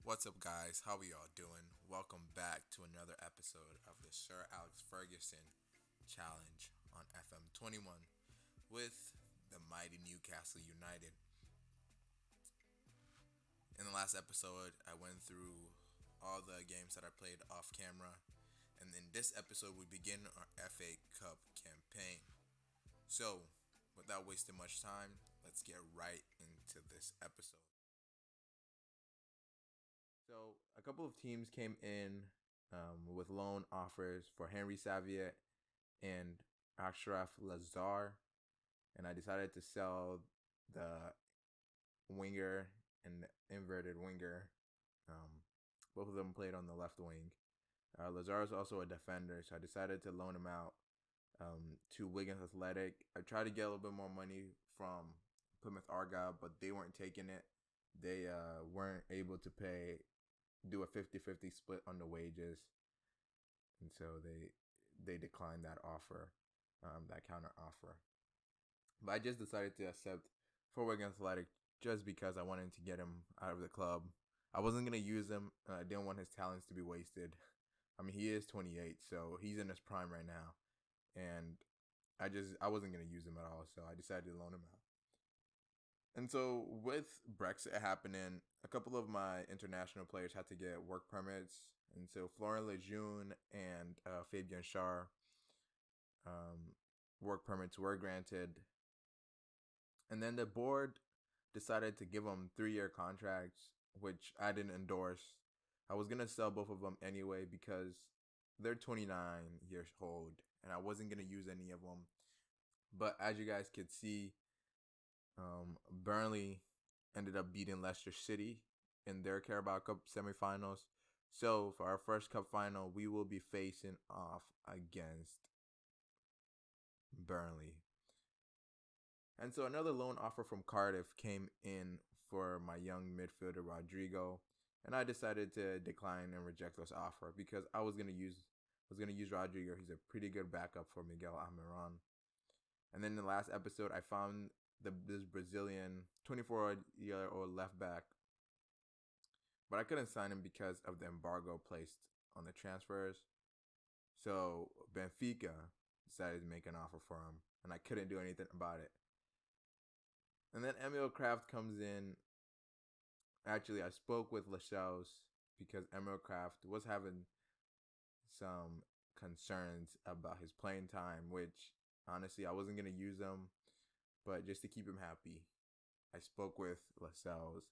What's up, guys? How we all doing? Welcome back to another episode of the Sir Alex Ferguson Challenge on FM 21 with the mighty Newcastle United. In the last episode, I went through all the games that I played off camera, and in this episode, we begin our FA Cup campaign. So, without wasting much time, let's get right into this episode. So a couple of teams came in with loan offers for Henry Saviet and Ashraf Lazar, and I decided to sell the winger and the inverted winger. Both of them played on the left wing. Lazar is also a defender, so I decided to loan him out to Wigan Athletic. I tried to get a little bit more money from Plymouth Argyle, but they weren't taking it. They weren't able to do a 50-50 split on the wages, and so they declined that offer, that counter offer. But I just decided to accept for Wigan Athletic just because I wanted to get him out of the club. I wasn't gonna use him. I didn't want his talents to be wasted. I mean, he is 28, so he's in his prime right now, and I wasn't gonna use him at all. So I decided to loan him out. And so with Brexit happening, a couple of my international players had to get work permits. And so Florian Lejeune and Fabien Char work permits were granted. And then the board decided to give them 3-year contracts, which I didn't endorse. I was going to sell both of them anyway because they're 29 years old and I wasn't going to use any of them. But as you guys could see, Burnley ended up beating Leicester City in their Carabao Cup semifinals. So for our first cup final, we will be facing off against Burnley. And so another loan offer from Cardiff came in for my young midfielder Rodrigo, and I decided to decline and reject this offer because I was gonna use Rodrigo. He's a pretty good backup for Miguel Almiron. And then in the last episode, I found this Brazilian 24-year-old left back, but I couldn't sign him because of the embargo placed on the transfers. So Benfica decided to make an offer for him, and I couldn't do anything about it. And then Emil Kraft comes in. Actually, I spoke with Lascelles because Emil Kraft was having some concerns about his playing time, which honestly I wasn't going to use him, but just to keep him happy, I spoke with Lascelles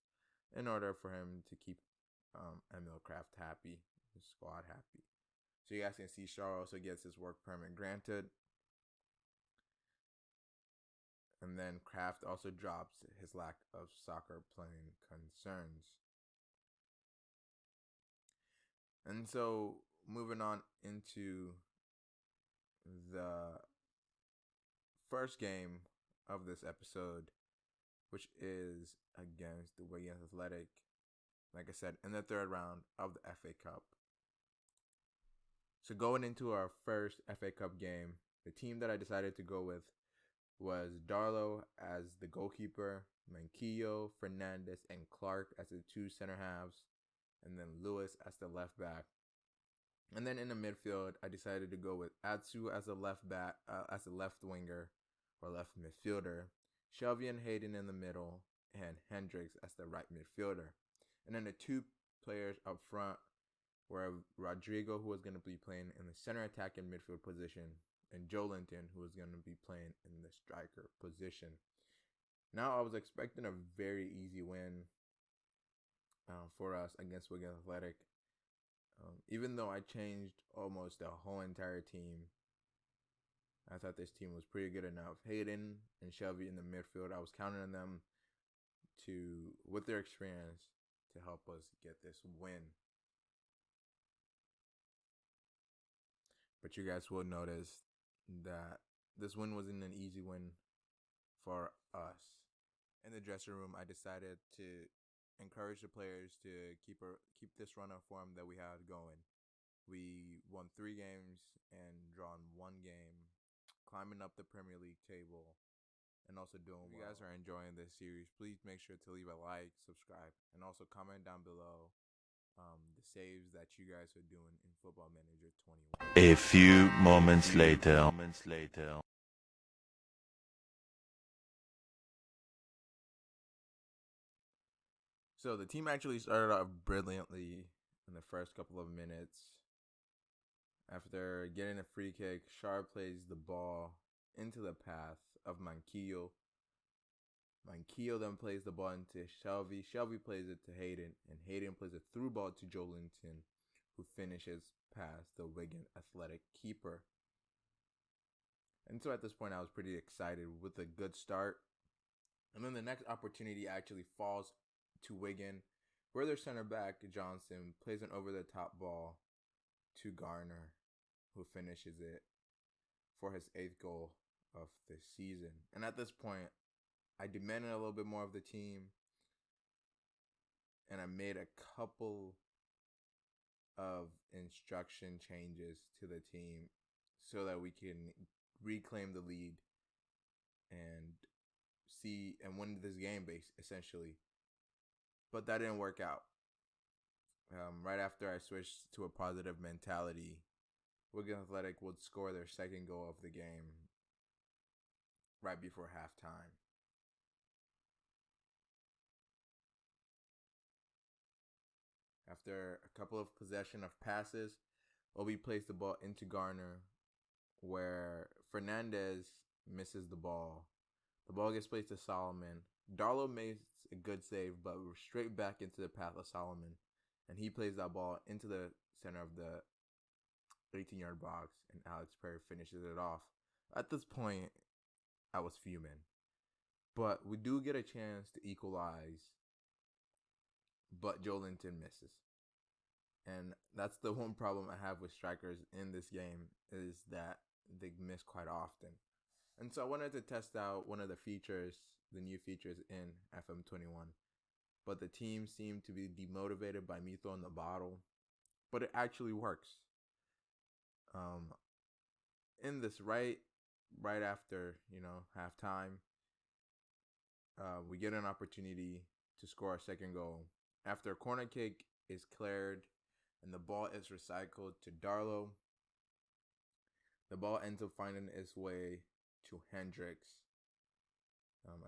in order for him to keep Emil Kraft happy, his squad happy. So you guys can see Char also gets his work permit granted. And then Kraft also drops his lack of soccer playing concerns. And so moving on into the first game of this episode, which is against the Wigan Athletic, like I said, in the third round of the FA Cup. So going into our first FA Cup game, the team that I decided to go with was Darlow as the goalkeeper, Manquillo, Fernandez, and Clark as the two center halves, and then Lewis as the left back. And then in the midfield, I decided to go with Atsu as a left back, as a left winger or left midfielder, Shelby and Hayden in the middle, and Hendricks as the right midfielder. And then the two players up front were Rodrigo, who was going to be playing in the center attacking midfield position, and Joe Linton, who was going to be playing in the striker position. Now, I was expecting a very easy win for us against Wigan Athletic. Even though I changed almost the whole entire team, I thought this team was pretty good enough. Hayden and Shelby in the midfield, I was counting on them with their experience, to help us get this win. But you guys will notice that this win wasn't an easy win for us. In the dressing room, I decided to encourage the players to keep this run of form that we had going. We won 3 games and drawn 1 game, climbing up the Premier League table, and also doing well. If you guys are enjoying this series, please make sure to leave a like, subscribe, and also comment down below the saves that you guys are doing in Football Manager 21. A few moments later. So the team actually started off brilliantly in the first couple of minutes. After getting a free kick, Sharp plays the ball into the path of Manquillo. Manquillo then plays the ball into Shelby. Shelby plays it to Hayden, and Hayden plays a through ball to Joelinton, who finishes past the Wigan Athletic keeper. And so at this point, I was pretty excited with a good start. And then the next opportunity actually falls to Wigan, where their center back, Johnson, plays an over-the-top ball to Garner, who finishes it for his 8th goal of the season. And at this point, I demanded a little bit more of the team, and I made a couple of instruction changes to the team so that we can reclaim the lead and win this game, essentially. But that didn't work out. Right after I switched to a positive mentality, Wigan Athletic would score their 2nd goal of the game right before halftime. After a couple of possession of passes, Obi plays the ball into Garner, where Fernandez misses the ball. The ball gets placed to Solomon. Darlow makes a good save, but we're straight back into the path of Solomon, and he plays that ball into the center of the 18-yard box, and Alex Perry finishes it off. At this point, I was fuming. But we do get a chance to equalize, but Joelinton misses. And that's the one problem I have with strikers in this game, is that they miss quite often. And so I wanted to test out one of the features, the new features in FM21. But the team seemed to be demotivated by me throwing the bottle. But it actually works. In this right after, halftime, we get an opportunity to score our 2nd goal. After a corner kick is cleared and the ball is recycled to Darlow, the ball ends up finding its way to Hendricks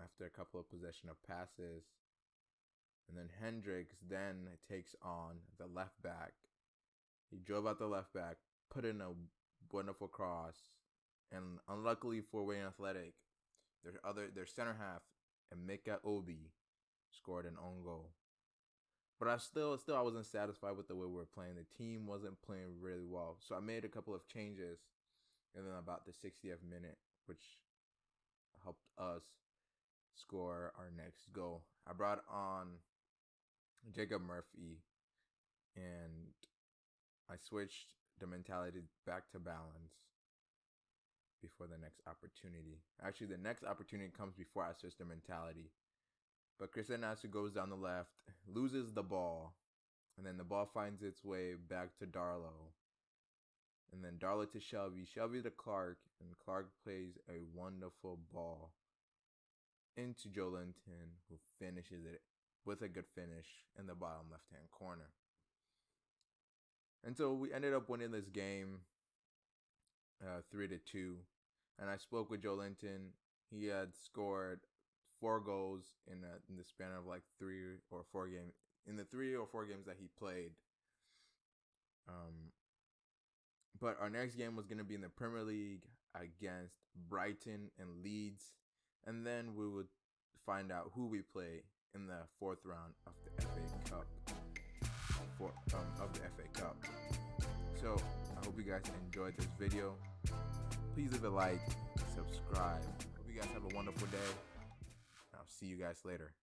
after a couple of possession of passes. And then Hendricks then takes on the left back. He drove out the left back, put in a wonderful cross, and unluckily for Wayne Athletic, their center half, Emeka Obi, scored an own goal. But I wasn't satisfied with the way we were playing. The team wasn't playing really well. So I made a couple of changes and then about the 60th minute, which helped us score our next goal. I brought on Jacob Murphy, and I switched the mentality back to balance before the next opportunity. Actually, the next opportunity comes before I switch the mentality. But Christian Nasu goes down the left, loses the ball, and then the ball finds its way back to Darlow. And then Darlow to Shelby, Shelby to Clark, and Clark plays a wonderful ball into Joelinton, who finishes it with a good finish in the bottom left-hand corner. And so we ended up winning this game 3-2. And I spoke with Joelinton. He had scored 4 goals in the span of like 3 or 4 games. In the 3 or 4 games that he played. But our next game was going to be in the Premier League against Brighton and Leeds. And then we would find out who we play in the 4th round of the FA Cup. So I hope you guys enjoyed this video. Please leave a like, subscribe. Hope you guys have a wonderful day. I'll see you guys later.